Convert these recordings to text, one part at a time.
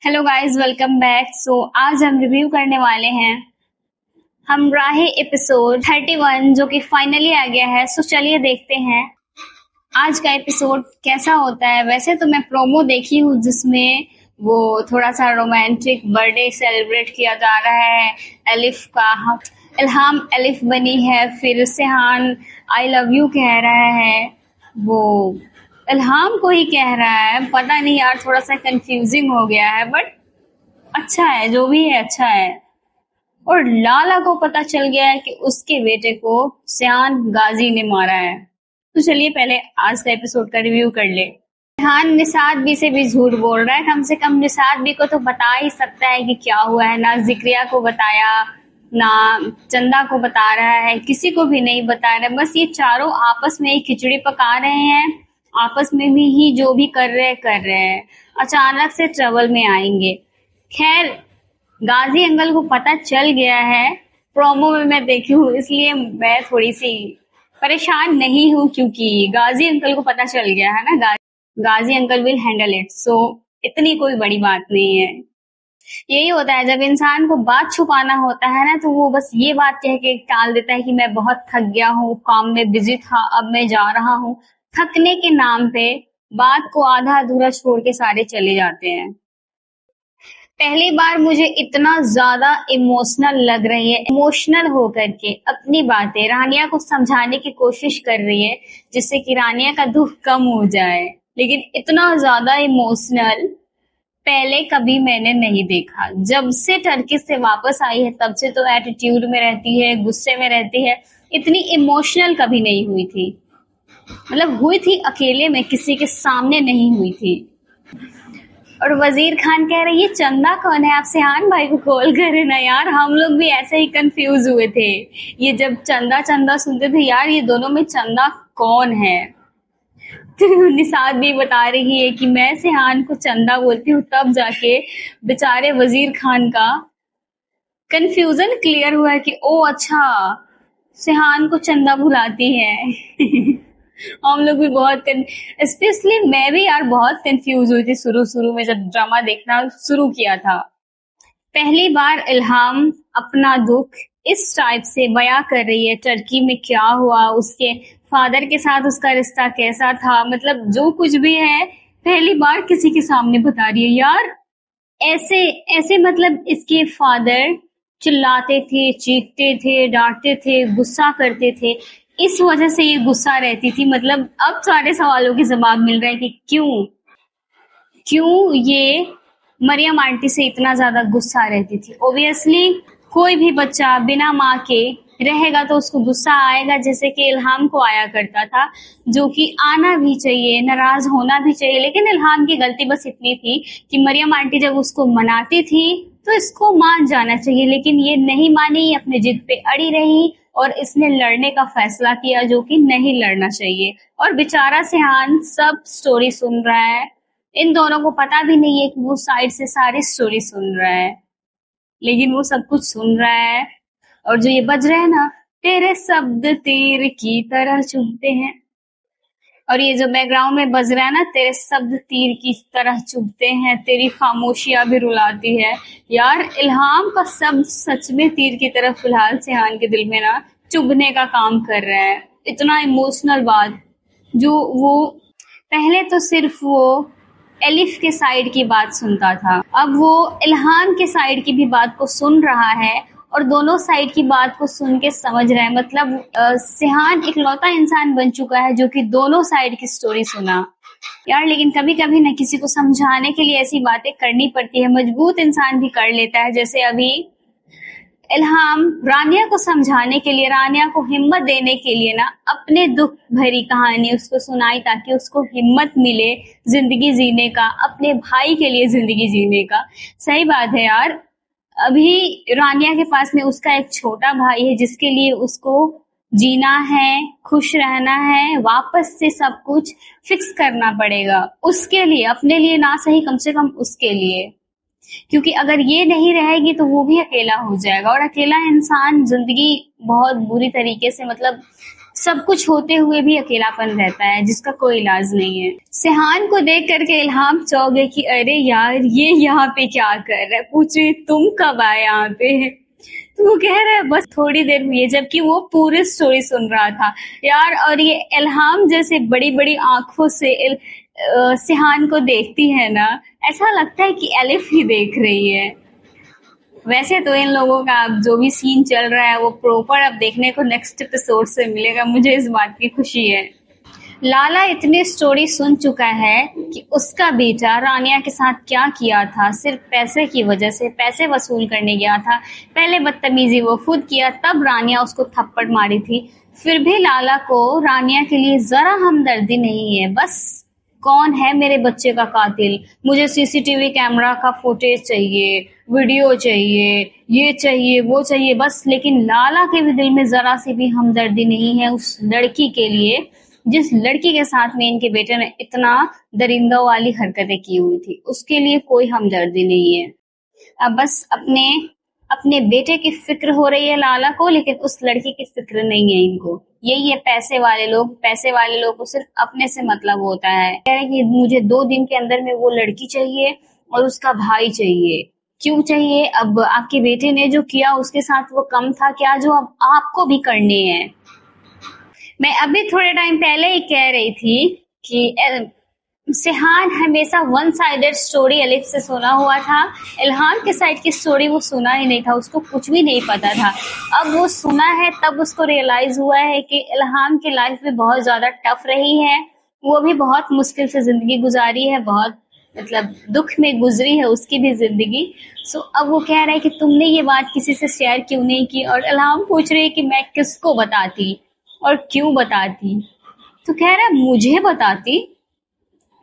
Hello guys, welcome back. आज हम review करने वाले हैं हमराही एपिसोड 31 जो कि फाइनली आ गया है। चलिए देखते हैं आज का एपिसोड कैसा होता है। वैसे तो मैं प्रोमो देखी हूँ जिसमें वो थोड़ा सा रोमांटिक बर्थडे सेलिब्रेट किया जा रहा है एलिफ का। इल्हाम एलिफ बनी है, फिर सेहान आई लव यू कह रहा है, वो इल्हाम को ही कह रहा है। पता नहीं यार, थोड़ा सा कंफ्यूजिंग हो गया है, बट अच्छा है, जो भी है अच्छा है। और लाला को पता चल गया है कि उसके बेटे को सियान गाजी ने मारा है। तो चलिए पहले आज का एपिसोड का रिव्यू कर ले। रेहान निसात बी से भी झूठ बोल रहा है। कम से कम निसात बी को तो बता ही सकता है कि क्या हुआ है। ना जिक्रिया को बताया, ना चंदा को बता रहा है, किसी को भी नहीं बता रहा है। बस ये चारों आपस में ही खिचड़ी पका रहे हैं, आपस में भी ही जो भी कर रहे हैं। अचानक से ट्रबल में आएंगे। खैर, गाजी अंकल को पता चल गया है। प्रोमो में मैं देखी हूँ, इसलिए मैं थोड़ी सी परेशान नहीं हूँ, क्योंकि गाजी अंकल को पता चल गया है ना। गाजी अंकल विल हैंडल इट। इतनी कोई बड़ी बात नहीं है। यही होता है जब इंसान को बात छुपाना होता है ना, तो वो बस ये बात कह के टाल देता है कि मैं बहुत थक गया हूँ, काम में बिजी था, अब मैं जा रहा हूँ। थकने के नाम पे बात को आधा अधूरा छोड़ के सारे चले जाते हैं। पहली बार मुझे इतना ज्यादा इमोशनल लग रही है। इमोशनल होकर के अपनी बातें रानिया को समझाने की कोशिश कर रही है, जिससे कि रानिया का दुख कम हो जाए। लेकिन इतना ज्यादा इमोशनल पहले कभी मैंने नहीं देखा। जब से टर्की से वापस आई है तब से तो एटीट्यूड में रहती है, गुस्से में रहती है। इतनी इमोशनल कभी नहीं हुई थी। मतलब हुई थी अकेले में, किसी के सामने नहीं हुई थी। और वजीर खान कह रही है चंदा कौन है, आप सेहान भाई को कॉल करे ना यार। हम लोग भी ऐसे ही कंफ्यूज हुए थे ये जब चंदा चंदा सुनते थे, यार ये दोनों में चंदा कौन है। तो निसात भी बता रही है कि मैं सेहान को चंदा बोलती हूँ, तब जाके बेचारे वजीर खान का कंफ्यूजन क्लियर हुआ है कि ओ अच्छा, सेहान को चंदा बुलाती है। हम लोग भी बहुत स्पेशली मैं भी यार बहुत कंफ्यूज हुई थी शुरू में जब ड्रामा देखना शुरू किया था। पहली बार इल्हाम अपना दुख इस टाइप से बयां कर रही है। टर्की में क्या हुआ, उसके फादर के साथ उसका रिश्ता कैसा था, मतलब जो कुछ भी है पहली बार किसी के सामने बता रही है। यार ऐसे ऐसे मतलब इसके फादर चिल्लाते थे, चीखते थे, डांटते थे, गुस्सा करते थे, इस वजह से ये गुस्सा रहती थी। मतलब अब सारे सवालों के जवाब मिल रहे हैं कि क्यों ये मरियम आंटी से इतना ज्यादा गुस्सा रहती थी। ओबियसली कोई भी बच्चा बिना माँ के रहेगा तो उसको गुस्सा आएगा, जैसे कि इल्हाम को आया करता था, जो कि आना भी चाहिए, नाराज होना भी चाहिए। लेकिन इल्हाम की गलती बस इतनी थी कि मरियम आंटी जब उसको मनाती थी तो इसको मान जाना चाहिए, लेकिन ये नहीं मानी, अपने जिद पे अड़ी रही और इसने लड़ने का फैसला किया, जो कि नहीं लड़ना चाहिए। और बेचारा सेहान सब स्टोरी सुन रहा है। इन दोनों को पता भी नहीं है कि वो साइड से सारी स्टोरी सुन रहा है, लेकिन वो सब कुछ सुन रहा है। और जो ये बज रहे हैं ना, तेरे शब्द तीर की तरह चुभते हैं, और ये जो बैकग्राउंड में बज रहा है ना, तेरे शब्द तीर की तरह चुभते हैं, तेरी खामोशियां भी रुलाती है। यार इल्हाम का शब्द सच में तीर की तरह फिलहाल सेहान के दिल में ना चुभने का काम कर रहा है। इतना इमोशनल बात, जो वो पहले तो सिर्फ वो एलिफ के साइड की बात सुनता था, अब वो इल्हाम के साइड की भी बात को सुन रहा है और दोनों साइड की बात को सुन के समझ रहा है। मतलब सेहान इकलौता इंसान बन चुका है जो कि दोनों साइड की स्टोरी सुना। यार लेकिन कभी कभी ना किसी को समझाने के लिए ऐसी बातें करनी पड़ती है, मजबूत इंसान भी कर लेता है। जैसे अभी इल्हाम रानिया को समझाने के लिए, रानिया को हिम्मत देने के लिए ना अपने दुख भरी कहानी उसको सुनाई, ताकि उसको हिम्मत मिले जिंदगी जीने का, अपने भाई के लिए जिंदगी जीने का। सही बात है यार, अभी रानिया के पास में उसका एक छोटा भाई है जिसके लिए उसको जीना है, खुश रहना है, वापस से सब कुछ फिक्स करना पड़ेगा उसके लिए, अपने लिए ना सही कम से कम उसके लिए। क्योंकि अगर ये नहीं रहेगी तो वो भी अकेला हो जाएगा, और अकेला इंसान जिंदगी बहुत बुरी तरीके से मतलब सब कुछ होते हुए भी अकेलापन रहता है जिसका कोई इलाज नहीं है। सिहान को देख करके इल्हाम चौंक गई कि अरे यार ये यहाँ पे क्या कर रहा है, पूछ रही तुम कब आए यहाँ पे। तो वो कह रहा है बस थोड़ी देर हुई है, जबकि वो पूरी स्टोरी सुन रहा था यार। और ये इल्हाम जैसे बड़ी बड़ी आंखों से सिहान को देखती है ना, ऐसा लगता है कि एलिफ ही देख रही है। वैसे तो इन लोगों का अब जो भी सीन चल रहा है वो प्रॉपर अब देखने को नेक्स्ट एपिसोड से मिलेगा, मुझे इस बात की खुशी है। लाला इतनी स्टोरी सुन चुका है कि उसका बेटा रानिया के साथ क्या किया था, सिर्फ पैसे की वजह से, पैसे वसूल करने गया था। पहले बदतमीजी वो खुद किया, तब रानिया उसको थप्पड़ मारी थी। फिर भी लाला को रानिया के लिए जरा हमदर्दी नहीं है। बस कौन है मेरे बच्चे का कातिल, मुझे सीसीटीवी कैमरा का फुटेज चाहिए, वीडियो चाहिए, ये चाहिए, वो चाहिए, बस। लेकिन लाला के भी दिल में जरा सी भी हमदर्दी नहीं है उस लड़की के लिए जिस लड़की के साथ में इनके बेटे ने इतना दरिंदा वाली हरकतें की हुई थी, उसके लिए कोई हमदर्दी नहीं है। अब बस अपने अपने बेटे की फिक्र हो रही है लाला को, लेकिन उस लड़की की फिक्र नहीं है इनको। यही है पैसे वाले लोग, पैसे वाले लोग को सिर्फ अपने से मतलब होता है। कह रहे कि मुझे 2 दिन के अंदर में वो लड़की चाहिए और उसका भाई चाहिए। क्यों चाहिए? अब आपके बेटे ने जो किया उसके साथ वो कम था क्या, जो अब आपको भी करने हैं? मैं अभी थोड़े टाइम पहले ही कह रही थी कि सिहान हमेशा वन साइडेड स्टोरी एलिफ से सुना हुआ था। इल्हाम के साइड की स्टोरी वो सुना ही नहीं था, उसको कुछ भी नहीं पता था। अब वो सुना है तब उसको रियलाइज हुआ है कि इल्हाम की लाइफ भी बहुत ज्यादा टफ रही है, वो भी बहुत मुश्किल से जिंदगी गुजारी है, बहुत मतलब दुख में गुजरी है उसकी भी जिंदगी। सो अब वो कह रहा है कि तुमने ये बात किसी से शेयर क्यों नहीं की, और इल्हाम पूछ रही है कि मैं किसको बताती और क्यों बताती। तो कह रहा है मुझे बताती।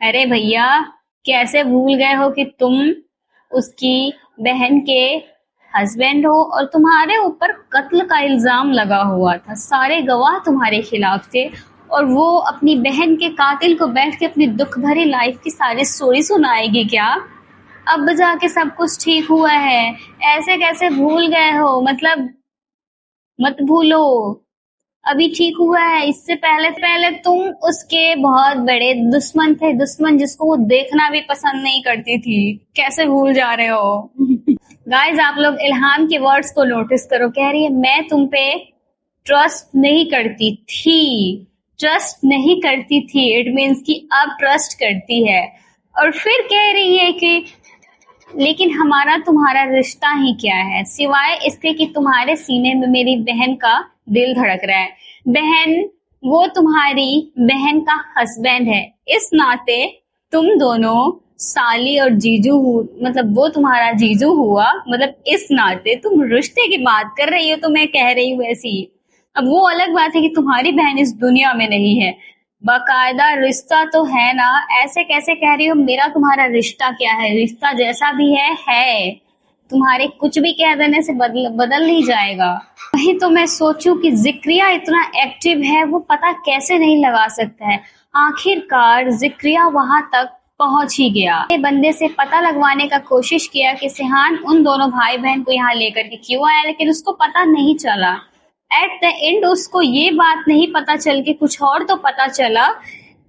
अरे भैया कैसे भूल गए हो कि तुम उसकी बहन के हस्बैंड हो और तुम्हारे ऊपर कत्ल का इल्जाम लगा हुआ था, सारे गवाह तुम्हारे खिलाफ थे, और वो अपनी बहन के कातिल को बैठ के अपनी दुख भरी लाइफ की सारी स्टोरी सुनाएगी क्या? अब जाके सब कुछ ठीक हुआ है, ऐसे कैसे भूल गए हो? मतलब मत भूलो, अभी ठीक हुआ है। इससे पहले पहले तुम उसके बहुत बड़े दुश्मन थे, दुश्मन जिसको वो देखना भी पसंद नहीं करती थी। कैसे भूल जा रहे हो? गाइस आप लोग इल्हाम के वर्ड्स को नोटिस करो। कह रही है मैं तुम पे ट्रस्ट नहीं करती थी, ट्रस्ट नहीं करती थी, इट मीन्स कि अब ट्रस्ट करती है। और फिर कह रही है कि लेकिन हमारा तुम्हारा रिश्ता ही क्या है, सिवाय इसके कि तुम्हारे सीने में मेरी बहन का दिल धड़क रहा है। बहन, वो तुम्हारी बहन का हस्बैंड है, इस नाते तुम दोनों साली और जीजू मतलब वो तुम्हारा जीजू हुआ, मतलब इस नाते तुम रिश्ते की बात कर रही हो तो मैं कह रही हूँ ऐसी। अब वो अलग बात है कि तुम्हारी बहन इस दुनिया में नहीं है, बाकायदा रिश्ता तो है ना, ऐसे कैसे कह रही हो मेरा तुम्हारा रिश्ता क्या है? रिश्ता जैसा भी है, तुम्हारे कुछ भी कह देने से बदल नहीं जाएगा। वही तो मैं सोचूं कि जिक्रिया इतना एक्टिव है, वो पता कैसे नहीं लगा सकता है। आखिरकार जिक्रिया वहां तक पहुंच ही गया। बंदे से पता लगवाने का कोशिश किया कि सिहान उन दोनों भाई बहन को यहाँ लेकर के क्यों आया, लेकिन उसको पता नहीं चला। एट द एंड उसको ये बात नहीं पता चल के कुछ और तो पता चला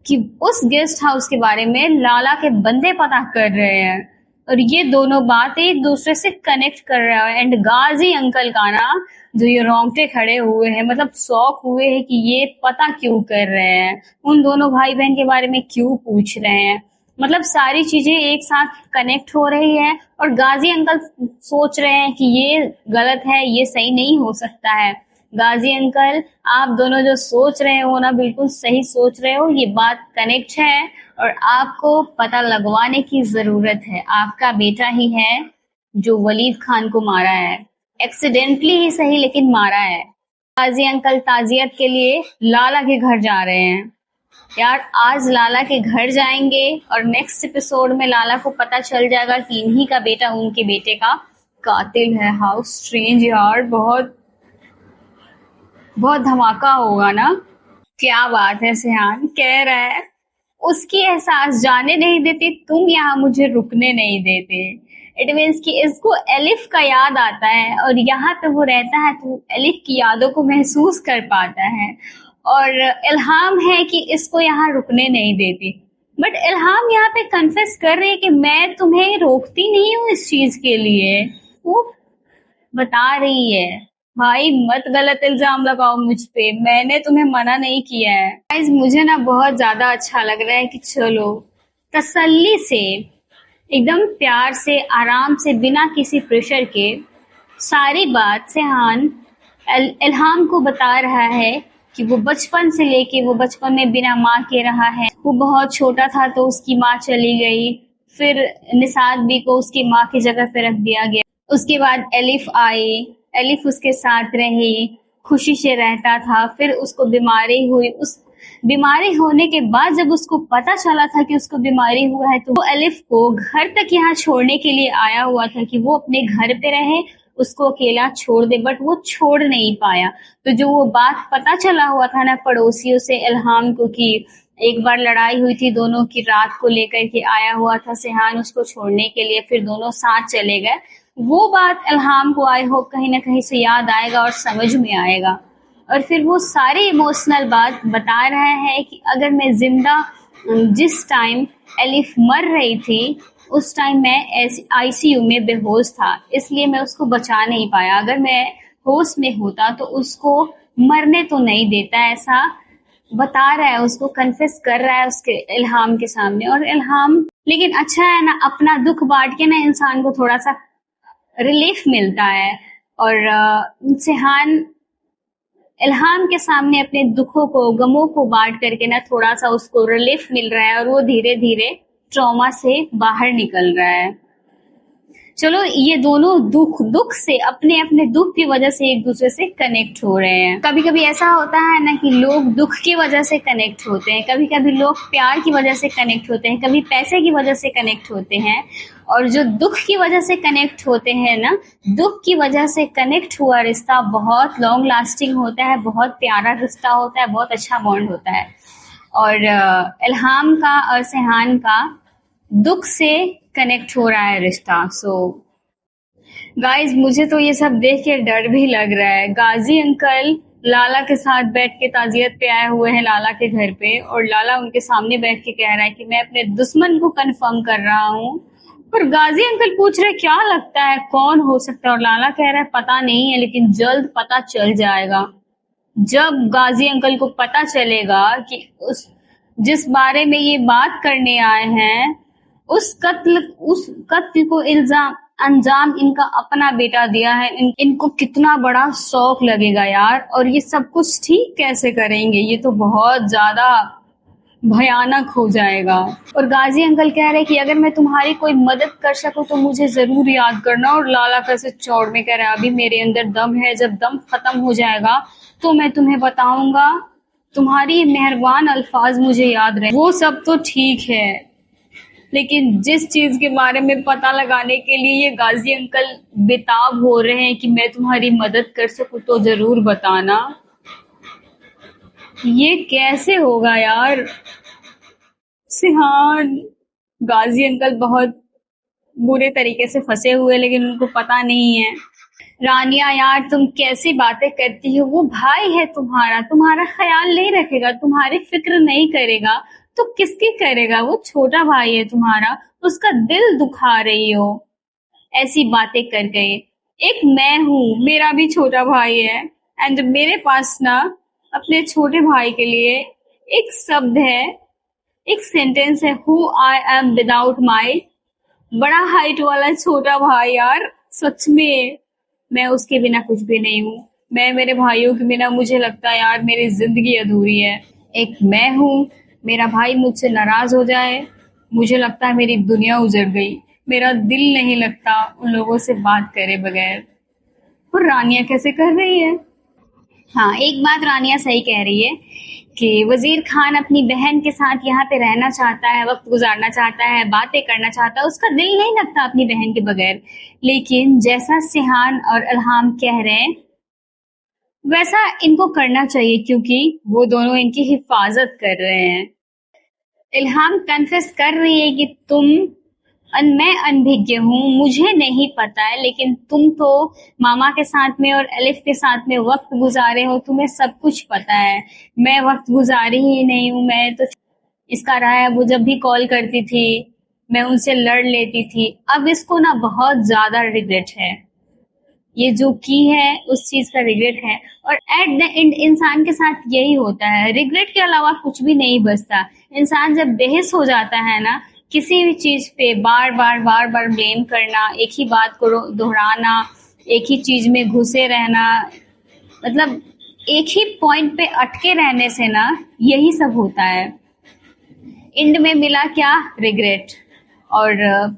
कि उस गेस्ट हाउस के बारे में लाला के बंदे पता कर रहे हैं, और ये दोनों बातें एक दूसरे से कनेक्ट कर रहा है। एंड गाजी अंकल का ना जो ये रोंगटे खड़े हुए हैं, मतलब शौक हुए हैं कि ये पता क्यों कर रहे हैं, उन दोनों भाई बहन के बारे में क्यों पूछ रहे हैं, मतलब सारी चीजें एक साथ कनेक्ट हो रही है। और गाजी अंकल सोच रहे हैं कि ये गलत है, ये सही नहीं हो सकता है। गाजी अंकल आप दोनों जो सोच रहे हो ना, बिल्कुल सही सोच रहे हो, ये बात कनेक्ट है और आपको पता लगवाने की जरूरत है। आपका बेटा ही है जो वलीद खान को मारा है, एक्सीडेंटली ही सही लेकिन मारा है। गाजी अंकल ताजियत के लिए लाला के घर जा रहे हैं। यार आज लाला के घर जाएंगे और नेक्स्ट एपिसोड में लाला को पता चल जाएगा कि इन्हीं का बेटा उनके बेटे का कातिल है। हाउ स्ट्रेंज यार, बहुत बहुत धमाका होगा ना। क्या बात है, सिहान कह रहा है उसकी एहसास जाने नहीं देती तुम, यहाँ मुझे रुकने नहीं देते। इट मीन्स कि इसको एलिफ का याद आता है और यहाँ पे वो रहता है तो एलिफ की यादों को महसूस कर पाता है। और इल्हाम है कि इसको यहाँ रुकने नहीं देती। बट इल्हाम यहाँ पे कन्फेस कर रही है कि मैं तुम्हें रोकती नहीं हूँ इस चीज के लिए। वो बता रही है भाई मत गलत इल्जाम लगाओ मुझ पे, मैंने तुम्हें मना नहीं किया है। गाइस मुझे ना बहुत ज्यादा अच्छा लग रहा है कि चलो तसल्ली से, एकदम प्यार से, आराम से, बिना किसी प्रेशर के सारी बात सेहान इल्हाम को बता रहा है कि वो बचपन से लेके, वो बचपन में बिना माँ के रहा है। वो बहुत छोटा था तो उसकी माँ चली गई, फिर निसात बी को उसकी माँ की जगह पे रख दिया गया। उसके बाद एलिफ आई, एलिफ उसके साथ रही, खुशी से रहता था। फिर उसको बीमारी हुई, उस बीमारी होने के बाद जब उसको पता चला था कि उसको बीमारी हुआ है तो वो एलिफ को घर तक यहाँ छोड़ने के लिए आया हुआ था कि वो अपने घर पे रहे, उसको अकेला छोड़ दे, बट वो छोड़ नहीं पाया। तो जो वो बात पता चला हुआ था ना पड़ोसियों से इल्हाम को कि एक बार लड़ाई हुई थी दोनों की, रात को लेकर के आया हुआ था सेहान उसको छोड़ने के लिए, फिर दोनों साथ चले गए, वो बात इल्हाम को आई होप कहीं ना कहीं से याद आएगा और समझ में आएगा। और फिर वो सारी इमोशनल बात बता रहा है कि अगर मैं जिंदा, जिस टाइम एलिफ मर रही थी उस टाइम मैं आईसीयू में बेहोश था, इसलिए मैं उसको बचा नहीं पाया। अगर मैं होश में होता तो उसको मरने तो नहीं देता, ऐसा बता रहा है, उसको कन्फेस कर रहा है उसके इल्हाम के सामने। और इल्हाम, लेकिन अच्छा है ना, अपना दुख बांट के ना इंसान को थोड़ा सा रिलीफ मिलता है। और सेहान इल्हाम के सामने अपने दुखों को, गमों को बांट करके ना थोड़ा सा उसको रिलीफ मिल रहा है और वो धीरे धीरे ट्रॉमा से बाहर निकल रहा है। चलो ये दोनों दुख से, अपने अपने दुख की वजह से एक दूसरे से कनेक्ट हो रहे हैं। कभी कभी ऐसा होता है ना कि लोग दुख की वजह से कनेक्ट होते हैं, कभी कभी लोग प्यार की वजह से कनेक्ट होते हैं, कभी पैसे की वजह से कनेक्ट होते हैं। और जो दुख की वजह से कनेक्ट होते हैं ना, दुख की वजह से कनेक्ट हुआ रिश्ता बहुत लॉन्ग लास्टिंग होता है, बहुत प्यारा रिश्ता होता है, बहुत अच्छा बॉन्ड होता है। और इल्हाम का और सेहान का दुख से कनेक्ट हो रहा है रिश्ता। सो गाइज मुझे तो ये सब देख के डर भी लग रहा है। गाजी अंकल लाला के साथ बैठ के ताजियत पे आए हुए हैं लाला के घर पे, और लाला उनके सामने बैठ के कह रहा है कि मैं अपने दुश्मन को कंफर्म कर रहा हूँ। और गाजी अंकल पूछ रहे क्या लगता है कौन हो सकता है, और लाला कह रहा है पता नहीं है लेकिन जल्द पता चल जाएगा। जब गाजी अंकल को पता चलेगा कि उस जिस बारे में ये बात करने आए हैं उस कत्ल को अंजाम इनका अपना बेटा दिया है, इनको कितना बड़ा शौक लगेगा यार। और ये सब कुछ ठीक कैसे करेंगे, ये तो बहुत ज्यादा भयानक हो जाएगा। और गाजी अंकल कह रहे कि अगर मैं तुम्हारी कोई मदद कर सकूं तो मुझे जरूर याद करना। और लाला कैसे चौड़ में कह रहा है अभी मेरे अंदर दम है, जब दम खत्म हो जाएगा तो मैं तुम्हें बताऊंगा, तुम्हारी मेहरबान अल्फाज मुझे याद रहे। वो सब तो ठीक है लेकिन जिस चीज के बारे में पता लगाने के लिए ये गाजी अंकल बेताब हो रहे हैं कि मैं तुम्हारी मदद कर सकूं तो जरूर बताना, ये कैसे होगा यार। सिहान, गाजी अंकल बहुत बुरे तरीके से फंसे हुए लेकिन उनको पता नहीं है। रानिया यार तुम कैसी बातें करती हो, वो भाई है तुम्हारा, तुम्हारा ख्याल नहीं रखेगा, तुम्हारी फिक्र नहीं करेगा तो किसकी करेगा, वो छोटा भाई है तुम्हारा, उसका दिल दुखा रही हो ऐसी बातें कर गए। एक मैं हूँ, मेरा भी छोटा भाई है, एंड मेरे पास ना अपने छोटे भाई के लिए एक शब्द है, एक सेंटेंस है, who I am without my बड़ा हाइट वाला छोटा भाई। यार सच में मैं उसके बिना कुछ भी नहीं हूँ, मैं मेरे भाइयों के बिना मुझे लगता है यार मेरी जिंदगी अधूरी है। एक मैं हूँ, मेरा भाई मुझसे नाराज हो जाए मुझे लगता है मेरी दुनिया उजड़ गई, मेरा दिल नहीं लगता उन लोगों से बात करे बगैर। और रानिया कैसे कर रही है। हाँ एक बात रानिया सही कह रही है कि वजीर खान अपनी बहन के साथ यहाँ पे रहना चाहता है, वक्त गुजारना चाहता है, बातें करना चाहता है, उसका दिल नहीं लगता अपनी बहन के बगैर। लेकिन जैसा सिहान और इल्हाम कह रहे हैं वैसा इनको करना चाहिए क्योंकि वो दोनों इनकी हिफाजत कर रहे हैं। इल्हाम कन्फेस कर रही है कि तुम मैं अनभिज्ञ हूँ, मुझे नहीं पता है, लेकिन तुम तो मामा के साथ में और अलिफ के साथ में वक्त गुजारे हो, तुम्हें सब कुछ पता है। मैं वक्त गुजारी ही नहीं हूँ। मैं तो इसका रहा है, वो जब भी कॉल करती थी मैं उनसे लड़ लेती थी। अब इसको ना बहुत ज्यादा रिग्रेट है, ये जो की है उस चीज का रिग्रेट है। और एट द एंड इंसान के साथ यही होता है, रिग्रेट के अलावा कुछ भी नहीं बचता। इंसान जब बेहिस हो जाता है ना किसी भी चीज पे, बार बार ब्लेम करना, एक ही बात को दोहराना, एक ही चीज में घुसे रहना, मतलब एक ही पॉइंट पे अटके रहने से ना यही सब होता है। एंड में मिला क्या? रिग्रेट। और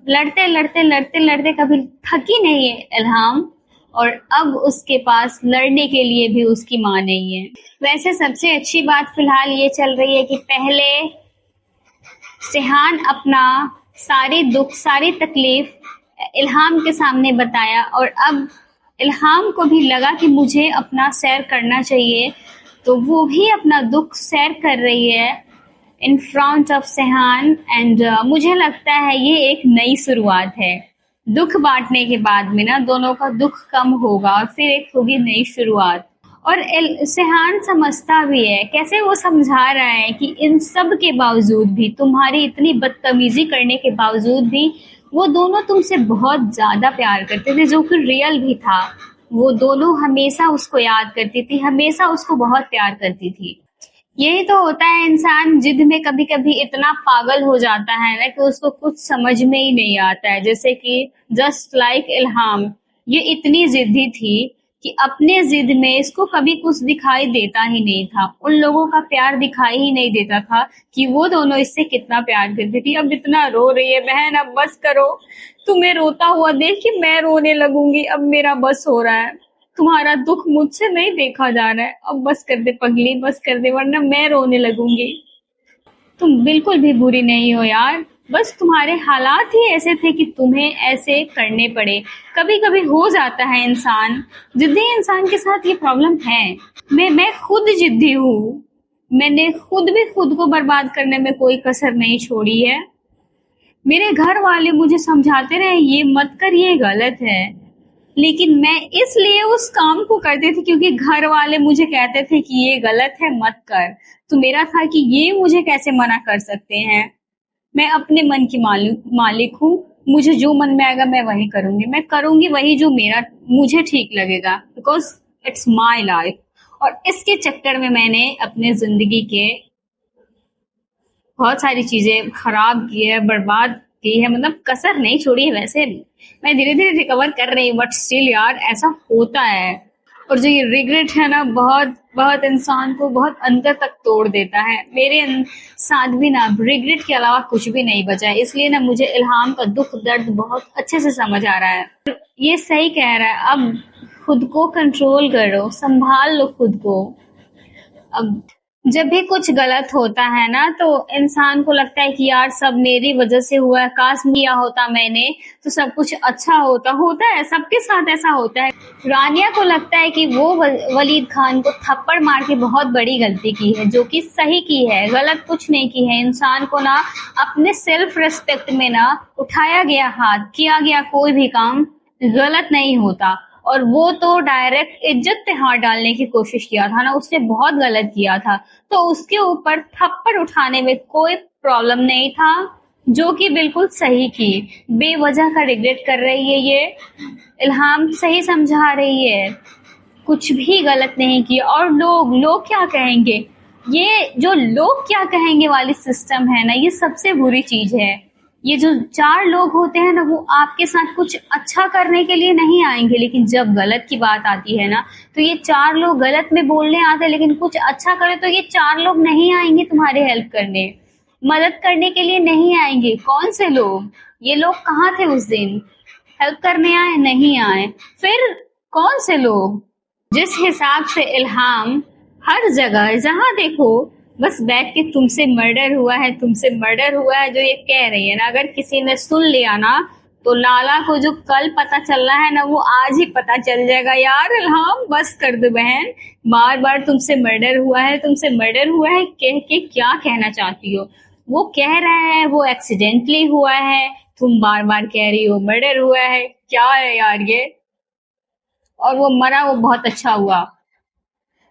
लड़ते कभी थकी नहीं है इल्हाम, और अब उसके पास लड़ने के लिए भी उसकी माँ नहीं है। वैसे सबसे अच्छी बात फिलहाल ये चल रही है कि पहले सिहान अपना सारी दुख, सारी तकलीफ इल्हाम के सामने बताया, और अब इल्हाम को भी लगा कि मुझे अपना सैर करना चाहिए, तो वो भी अपना दुख सैर कर रही है in front of Sheehan. And मुझे लगता है ये एक नई शुरुआत है। दुख बांटने के बाद में ना दोनों का दुख कम होगा और फिर एक होगी नई शुरुआत। और सिहान समझता भी है, कैसे वो समझा रहा है कि इन सब के बावजूद भी, तुम्हारी इतनी बदतमीजी करने के बावजूद भी, वो दोनों तुमसे बहुत ज्यादा प्यार करते थे, जो कि रियल भी था। वो दोनों हमेशा उसको याद करती थी, हमेशा उसको बहुत प्यार करती थी। यही तो होता है, इंसान जिद में कभी कभी इतना पागल हो जाता है ना कि उसको कुछ समझ में ही नहीं आता है। जैसे कि जस्ट लाइक इल्हाम, ये इतनी जिद्दी थी कि अपने जिद में इसको कभी कुछ दिखाई देता ही नहीं था, उन लोगों का प्यार दिखाई ही नहीं देता था कि वो दोनों इससे कितना प्यार करती थी। अब इतना रो रही है बहन, अब बस करो, तुम्हें रोता हुआ देख के मैं रोने लगूंगी, अब मेरा बस हो रहा है, तुम्हारा दुख मुझसे नहीं देखा जा रहा है, अब बस कर दे पगली, बस कर दे, वरना मैं रोने लगूंगी। तुम बिल्कुल भी बुरी नहीं हो यार, बस तुम्हारे हालात ही ऐसे थे कि तुम्हें ऐसे करने पड़े। कभी कभी हो जाता है इंसान, जिद्दी इंसान के साथ ये प्रॉब्लम है। मैं खुद जिद्दी हूँ, मैंने खुद भी खुद को बर्बाद करने में कोई कसर नहीं छोड़ी है। मेरे घर वाले मुझे समझाते रहे ये मत कर, ये गलत है, लेकिन मैं इसलिए उस काम को करती थी क्योंकि घर वाले मुझे कहते थे कि ये गलत है मत कर। तो मेरा था कि ये मुझे कैसे मना कर सकते हैं, मैं अपने मन की मालिक हूँ, मुझे जो मन में आएगा मैं वही करूंगी, मैं करूंगी वही जो मुझे ठीक लगेगा, बिकॉज इट्स माई लाइफ। और इसके चक्कर में मैंने अपने जिंदगी के बहुत सारी चीजें खराब की है, बर्बाद की है, मतलब कसर नहीं छोड़ी है। वैसे मैं धीरे धीरे रिकवर कर रही हूँ, बट स्टिल यार ऐसा होता है। और जो ये रिग्रेट है ना, बहुत बहुत इंसान को बहुत अंदर तक तोड़ देता है। मेरे साथ भी ना रिग्रेट के अलावा कुछ भी नहीं बचा है, इसलिए ना मुझे इल्हाम का दुख दर्द बहुत अच्छे से समझ आ रहा है। ये सही कह रहा है, अब खुद को कंट्रोल करो, संभाल लो खुद को। अब जब भी कुछ गलत होता है ना तो इंसान को लगता है कि यार सब मेरी वजह से हुआ है, काश किया होता मैंने तो सब कुछ अच्छा होता है, सबके साथ ऐसा होता है। रानिया को लगता है कि वो वलीद खान को थप्पड़ मार के बहुत बड़ी गलती की है, जो कि सही की है, गलत कुछ नहीं की है। इंसान को ना अपने सेल्फ रिस्पेक्ट में ना उठाया गया हाथ, किया गया कोई भी काम गलत नहीं होता। और वो तो डायरेक्ट इज्जत पे हाथ डालने की कोशिश किया था ना, उसने बहुत गलत किया था, तो उसके ऊपर थप्पड़ उठाने में कोई प्रॉब्लम नहीं था, जो कि बिल्कुल सही की। बेवजह का रिग्रेट कर रही है ये इल्हाम, सही समझा रही है, कुछ भी गलत नहीं किया। और लोग क्या कहेंगे, ये जो लोग क्या कहेंगे वाली सिस्टम है ना, ये सबसे बुरी चीज है। ये जो 4 लोग होते हैं ना, वो आपके साथ कुछ अच्छा करने के लिए नहीं आएंगे, लेकिन जब गलत की बात आती है ना तो ये 4 लोग गलत में बोलने आते हैं, लेकिन कुछ अच्छा करे तो ये 4 लोग नहीं आएंगे तुम्हारे हेल्प करने, मदद करने के लिए नहीं आएंगे। कौन से लोग? ये लोग कहाँ थे उस दिन? हेल्प करने आए? नहीं आए। फिर कौन से लोग? जिस हिसाब से इल्हाम हर जगह जहां देखो बस बैठ के तुमसे मर्डर हुआ है, तुमसे मर्डर हुआ है जो ये कह रही है ना, अगर किसी ने सुन लिया ना तो लाला को जो कल पता चल रहा है ना वो आज ही पता चल जाएगा। यार इल्हाम बस कर दो बहन, बार बार तुमसे मर्डर हुआ है, तुमसे मर्डर हुआ है कह के क्या कहना चाहती हो? वो कह रहा है वो एक्सीडेंटली हुआ है, तुम बार बार कह रही हो मर्डर हुआ है, क्या है यार ये। और वो मरा वो बहुत अच्छा हुआ।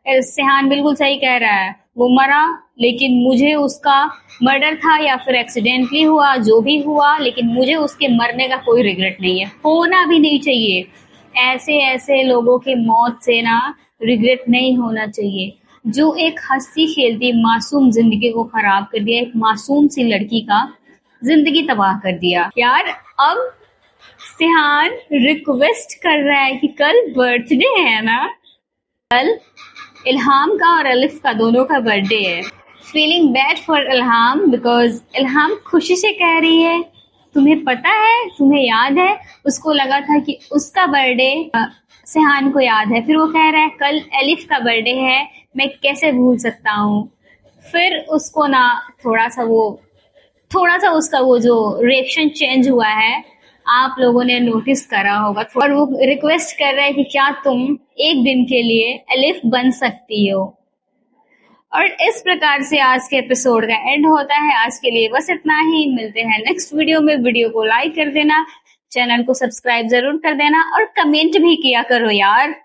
सेहान बिल्कुल सही कह रहा है, वो मरा लेकिन मुझे उसका मर्डर था या फिर एक्सीडेंटली हुआ, जो भी हुआ, लेकिन मुझे उसके मरने का कोई रिग्रेट नहीं है, होना भी नहीं चाहिए। ऐसे ऐसे लोगों की मौत से ना रिग्रेट नहीं होना चाहिए, जो एक हंसती खेलती मासूम जिंदगी को खराब कर दिया, एक मासूम सी लड़की का जिंदगी तबाह कर दिया यार। अब सेहान रिक्वेस्ट कर रहा है कि कल बर्थडे है ना, कल इल्हाम का और अलिफ का दोनों का बर्थडे है। फीलिंग बैड फॉर इल्हाम बिकॉज इल्हाम खुशी से कह रही है तुम्हें पता है, तुम्हें याद है, उसको लगा था कि उसका बर्थडे सेहान को याद है, फिर वो कह रहा है कल अलिफ का बर्थडे है, मैं कैसे भूल सकता हूँ। फिर उसको ना थोड़ा सा उसका वो जो रिएक्शन चेंज हुआ है, आप लोगों ने नोटिस करा होगा। और वो रिक्वेस्ट कर रहा है कि क्या तुम एक दिन के लिए अलिफ बन सकती हो। और इस प्रकार से आज के एपिसोड का एंड होता है। आज के लिए बस इतना ही, मिलते हैं नेक्स्ट वीडियो में। वीडियो को लाइक कर देना, चैनल को सब्सक्राइब जरूर कर देना और कमेंट भी किया करो यार।